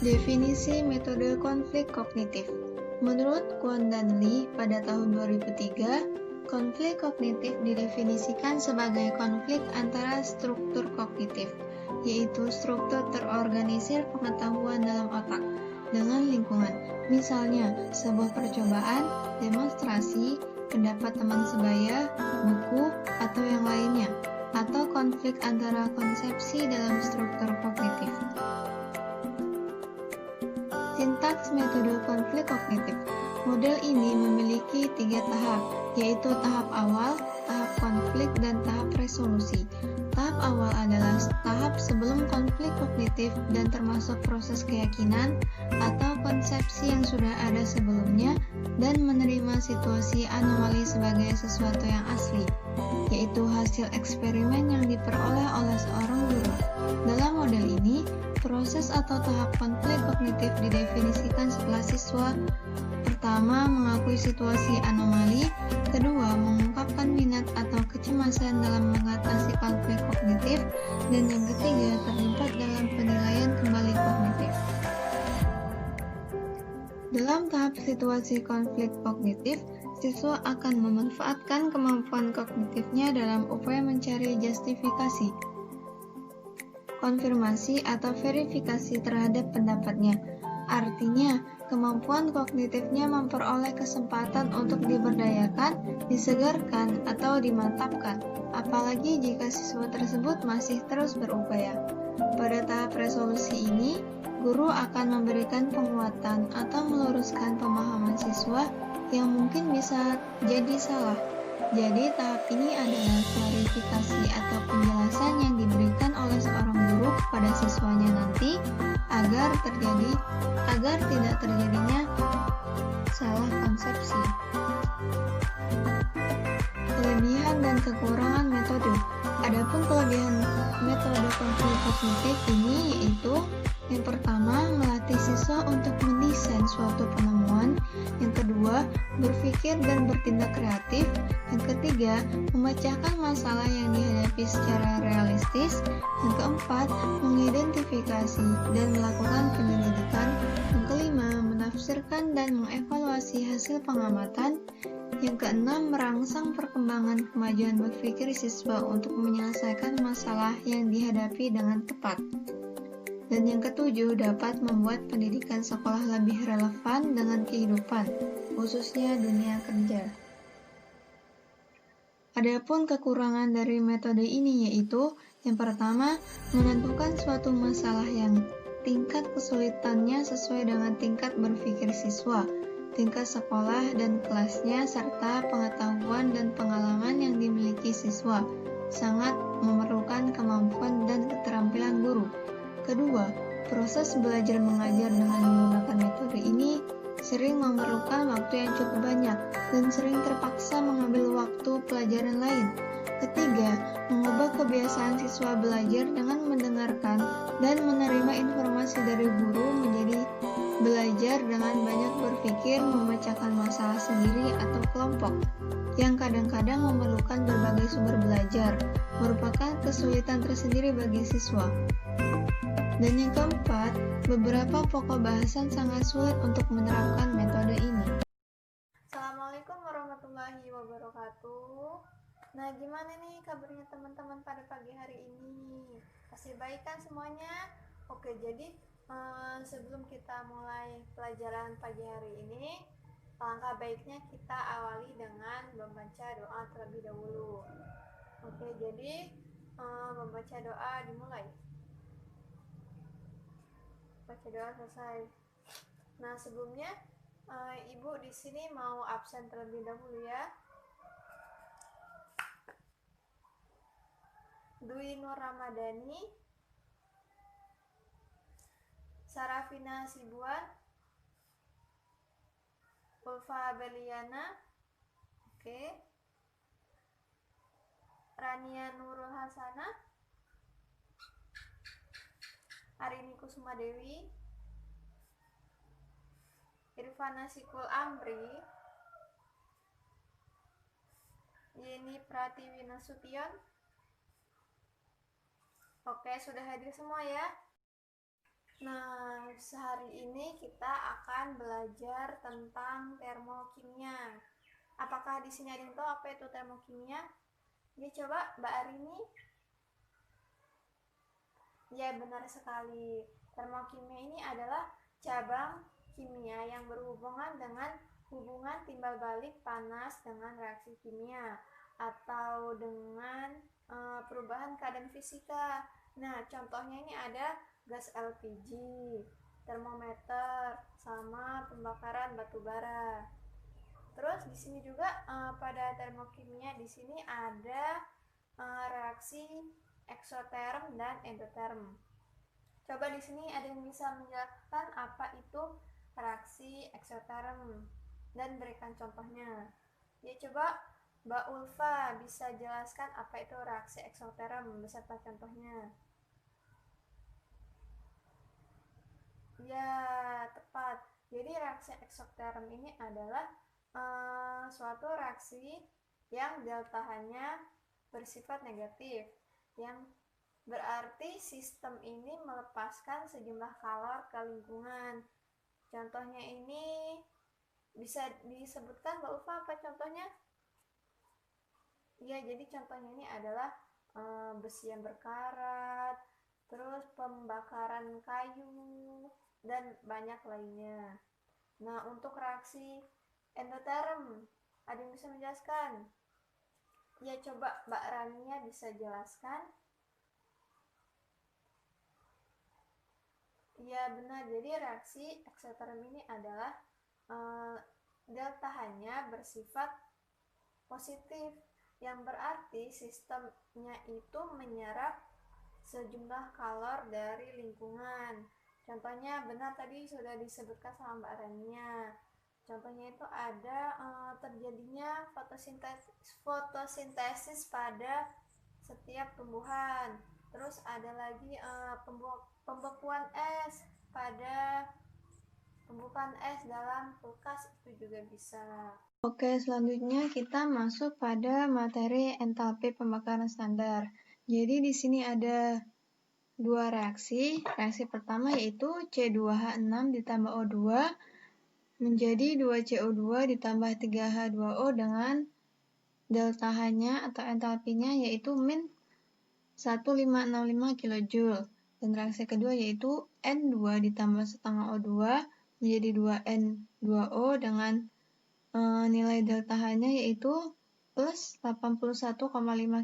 Definisi metode konflik kognitif. Menurut Kwon dan Lee pada tahun 2003, konflik kognitif didefinisikan sebagai konflik antara struktur kognitif, yaitu struktur terorganisir pengetahuan dalam otak, dengan lingkungan. Misalnya, sebuah percobaan, demonstrasi, pendapat teman sebaya, buku, atau yang lainnya, atau konflik antara konsepsi dalam struktur kognitif. Sintaks metode konflik kognitif. Model ini memiliki 3 tahap, yaitu tahap awal, tahap konflik, dan tahap resolusi. Tahap awal adalah tahap sebelum konflik kognitif dan termasuk proses keyakinan atau konsepsi yang sudah ada sebelumnya dan menerima situasi anomali sebagai sesuatu yang asli, yaitu hasil eksperimen yang diperoleh oleh seorang guru. Dalam model ini, proses atau tahap konflik kognitif didefinisikan setelah siswa pertama mengakui situasi anomali, kedua mengungkapkan minat atau kecemasan dalam mengatasi konflik kognitif, dan yang ketiga terlibat dalam penilaian kembali kognitif. Dalam tahap situasi konflik kognitif, siswa akan memanfaatkan kemampuan kognitifnya dalam upaya mencari justifikasi, konfirmasi atau verifikasi terhadap pendapatnya. Artinya, kemampuan kognitifnya memperoleh kesempatan untuk diberdayakan, disegarkan, atau dimantapkan, apalagi jika siswa tersebut masih terus berupaya. Pada tahap resolusi ini, guru akan memberikan penguatan atau meluruskan pemahaman siswa yang mungkin bisa jadi salah. Jadi, tahap ini adalah klarifikasi atau penjelasan yang diberikan oleh seorang guru kepada siswanya nanti agar tidak terjadinya salah konsepsi. Kelebihan dan kekurangan metode. Adapun kelebihan metode konflik kognitif ini yaitu yang pertama, melatih siswa untuk mendesain suatu penemuan. Yang kedua, berpikir dan bertindak kreatif. Yang ketiga, memecahkan masalah yang dihadapi secara realistis. Yang keempat, mengidentifikasi dan melakukan penyelidikan. Yang kelima, menafsirkan dan mengevaluasi hasil pengamatan. Yang keenam, merangsang perkembangan kemajuan berpikir siswa untuk menyelesaikan masalah yang dihadapi dengan tepat. Dan yang ketujuh, dapat membuat pendidikan sekolah lebih relevan dengan kehidupan, khususnya dunia kerja. Adapun kekurangan dari metode ini yaitu, yang pertama, menentukan suatu masalah yang tingkat kesulitannya sesuai dengan tingkat berpikir siswa, tingkat sekolah dan kelasnya, serta pengetahuan dan pengalaman yang dimiliki siswa, sangat memerlukan kemampuan dan keterampilan guru. Kedua, proses belajar mengajar dengan menggunakan metode ini sering memerlukan waktu yang cukup banyak dan sering terpaksa mengambil waktu pelajaran lain. Ketiga, mengubah kebiasaan siswa belajar dengan mendengarkan dan menerima informasi dari guru menjadi belajar dengan banyak berpikir, memecahkan masalah sendiri atau kelompok, yang kadang-kadang memerlukan berbagai sumber belajar, merupakan kesulitan tersendiri bagi siswa. Dan yang keempat, beberapa pokok bahasan sangat sulit untuk menerapkan metode ini. Assalamualaikum warahmatullahi wabarakatuh. Nah, gimana nih kabarnya teman-teman pada pagi hari ini? Masih baik kan semuanya? Oke, jadi sebelum kita mulai pelajaran pagi hari ini, langkah baiknya kita awali dengan membaca doa terlebih dahulu. Oke, jadi membaca doa dimulai. Baca doa selesai. Nah, sebelumnya Ibu di sini mau absen terlebih dahulu ya. Dwi Nur Ramadhani, Sarafina Sibuan, Ulfa Beliana, oke. Rania Nurul Hasanah, Arini Nurani Kusuma Dewi, Irfana Sikul Amri, Yeni Pratiwi Nasution. Oke, sudah hadir semua ya. Nah, sehari ini kita akan belajar tentang termokimia. Apakah di sini ada yang tahu apa itu termokimia? Ya, coba Mbak Arini. Ya, benar sekali. Termokimia ini adalah cabang kimia yang berhubungan dengan hubungan timbal balik panas dengan reaksi kimia atau dengan perubahan keadaan fisika. Nah, contohnya ini ada gas LPG, termometer, sama pembakaran batu bara. Terus di sini juga pada termokimia di sini ada reaksi eksoterm dan endoterm. Coba di sini ada yang bisa menjelaskan apa itu reaksi eksoterm dan berikan contohnya. Ya, coba Mbak Ulfa bisa jelaskan apa itu reaksi eksoterm beserta contohnya. Ya, tepat. Jadi reaksi eksoterm ini adalah suatu reaksi yang delta H-nya bersifat negatif, yang berarti sistem ini melepaskan sejumlah kalor ke lingkungan. Contohnya ini bisa disebutkan Mbak Ulfa apa contohnya? Ya, jadi contohnya ini adalah besi yang berkarat, terus pembakaran kayu, dan banyak lainnya. Nah, untuk reaksi endoterm, ada yang bisa menjelaskan? Ya, coba Mbak Rania bisa jelaskan. Ya, benar. Jadi reaksi eksoterm ini adalah delta H-nya bersifat positif, yang berarti sistemnya itu menyerap sejumlah kalor dari lingkungan. Contohnya benar tadi sudah disebutkan sama Mbak Rania. Contohnya itu ada terjadinya fotosintesis pada setiap tumbuhan. Terus ada lagi pembekuan es pada pembukaan es dalam kulkas, itu juga bisa. Oke, selanjutnya kita masuk pada materi entalpi pembakaran standar. Jadi di sini ada dua reaksi. Reaksi pertama yaitu C2H6 ditambah O2 menjadi 2CO2 ditambah 3H2O dengan delta H-nya atau entalpinya yaitu min 1565 kJ. Dan reaksi kedua yaitu N2 ditambah setengah O2 menjadi 2N2O dengan nilai delta H-nya yaitu plus 81,5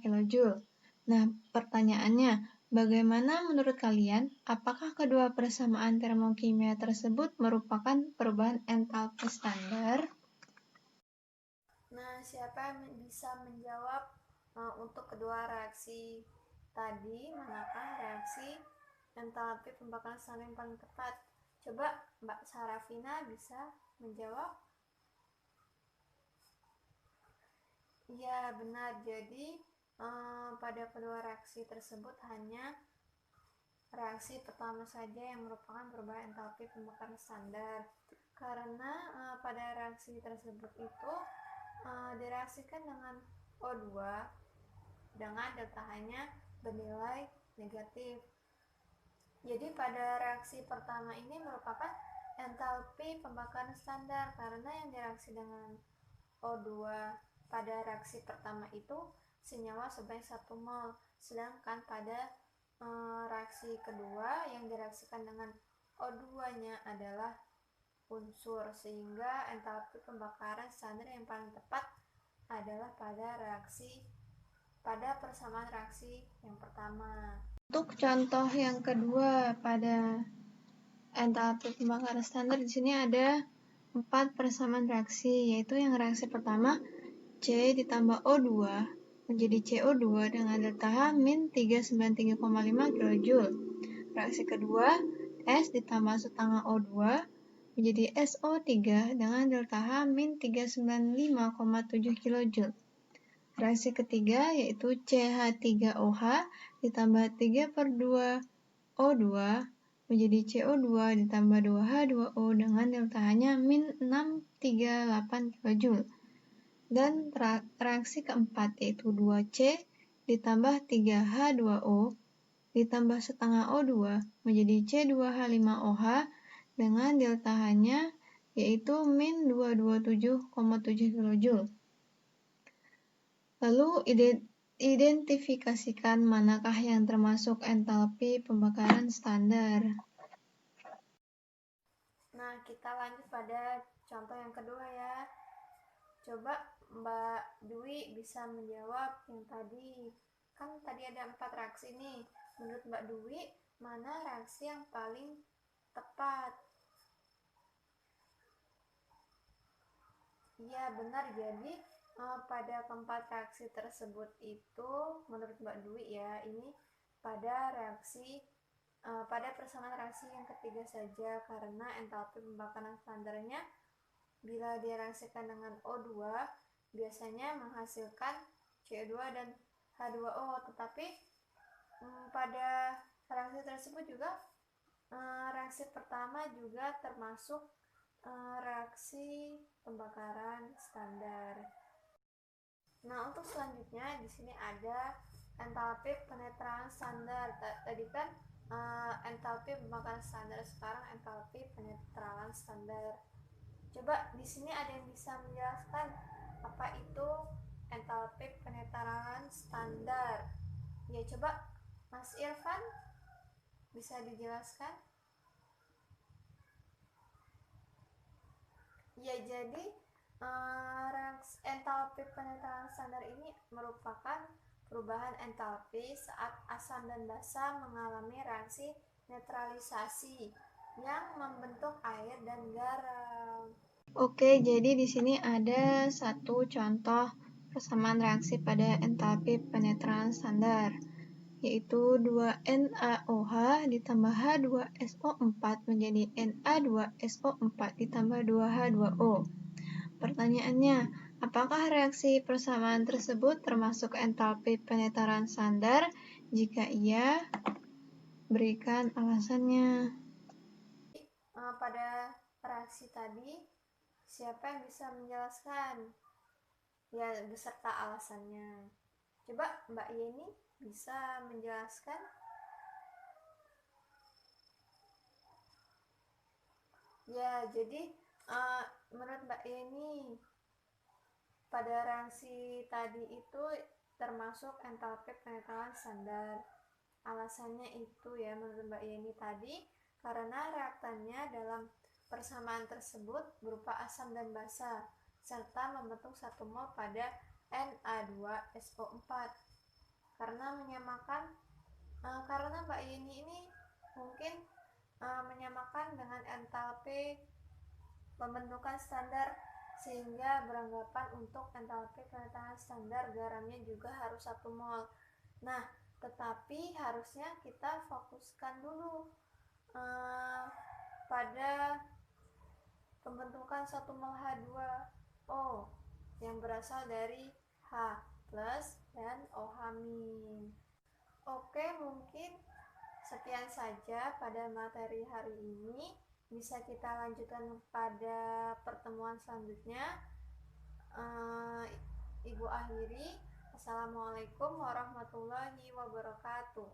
kJ. Nah, pertanyaannya, bagaimana menurut kalian? Apakah kedua persamaan termokimia tersebut merupakan perubahan entalpi standar? Nah, siapa yang bisa menjawab untuk kedua reaksi tadi, manakah reaksi entalpi pembakaran standar yang paling tepat? Coba Mbak Sarafina bisa menjawab. Iya, benar. Jadi pada kedua reaksi tersebut hanya reaksi pertama saja yang merupakan perubahan entalpi pembakaran standar, karena pada reaksi tersebut itu direaksikan dengan O2 dengan delta H-nya bernilai negatif. Jadi pada reaksi pertama ini merupakan entalpi pembakaran standar karena yang direaksi dengan O2 pada reaksi pertama itu senyawa sebanyak 1 mol, sedangkan pada reaksi kedua yang direaksikan dengan O2-nya adalah unsur, sehingga entalpi pembakaran standar yang paling tepat adalah pada persamaan reaksi yang pertama. Untuk contoh yang kedua pada entalpi pembakaran standar di sini ada 4 persamaan reaksi, yaitu yang reaksi pertama C ditambah O2 menjadi CO2 dengan delta H min 393,5 kJ. Reaksi kedua S ditambah setengah O2 menjadi SO3 dengan delta H min 395,7 kJ. Reaksi ketiga yaitu CH3OH ditambah 3/2 O2 menjadi CO2 ditambah 2H2O dengan delta H-nya min 638 kJ. Dan reaksi keempat yaitu 2C ditambah 3H2O ditambah setengah O2 menjadi C2H5OH dengan delta H-nya yaitu min 227,7 kJ. Lalu identifikasikan manakah yang termasuk entalpi pembakaran standar. Nah, kita lanjut pada contoh yang kedua ya. Coba Mbak Dwi bisa menjawab yang tadi. Kan tadi ada 4 reaksi nih. Menurut Mbak Dwi, mana reaksi yang paling tepat? Iya, benar. Jadi pada keempat reaksi tersebut itu menurut Mbak Dwi ya, ini pada persamaan reaksi yang ketiga saja, karena entalpi pembakaran standarnya bila direaksikan dengan O2 biasanya menghasilkan CO2 dan H2O, tetapi pada reaksi tersebut juga reaksi pertama juga termasuk reaksi pembakaran standar. Nah, untuk selanjutnya di sini ada entalpi penetralan standar. Tadi kan entalpi pembakaran standar, sekarang entalpi penetralan standar. Coba di sini ada yang bisa menjelaskan apa itu entalpi penetralan standar? Ya, coba Mas Irfan bisa dijelaskan? Ya, jadi entalpi penetralan standar ini merupakan perubahan entalpi saat asam dan basa mengalami reaksi netralisasi yang membentuk air dan garam. Oke, jadi di sini ada satu contoh persamaan reaksi pada entalpi penetralan standar, yaitu 2NaOH ditambah H2SO4 menjadi Na2SO4 ditambah 2H2O. Pertanyaannya, apakah reaksi persamaan tersebut termasuk entalpi penetralan standar? Jika iya, berikan alasannya. Pada reaksi tadi, siapa yang bisa menjelaskan? Ya, beserta alasannya. Coba Mbak Yeni bisa menjelaskan? Ya, jadi menurut Mbak Yeni, pada reaksi tadi itu termasuk entalpi penetralan standar. Alasannya itu ya menurut Mbak Yeni tadi, karena reaktannya dalam persamaan tersebut berupa asam dan basa, serta membentuk 1 mol pada Na2SO4. Karena Mbak Yeni ini mungkin menyamakan dengan entalpi pembentukan standar, sehingga beranggapan untuk entalpi penetralan standar garamnya juga harus 1 mol. Nah, tetapi harusnya kita fokuskan dulu pada pembentukan 1 mol H2O yang berasal dari H plus dan OH min. Oke, mungkin sekian saja pada materi hari ini. Bisa kita lanjutkan pada pertemuan selanjutnya. Ibu akhiri. Assalamualaikum warahmatullahi wabarakatuh.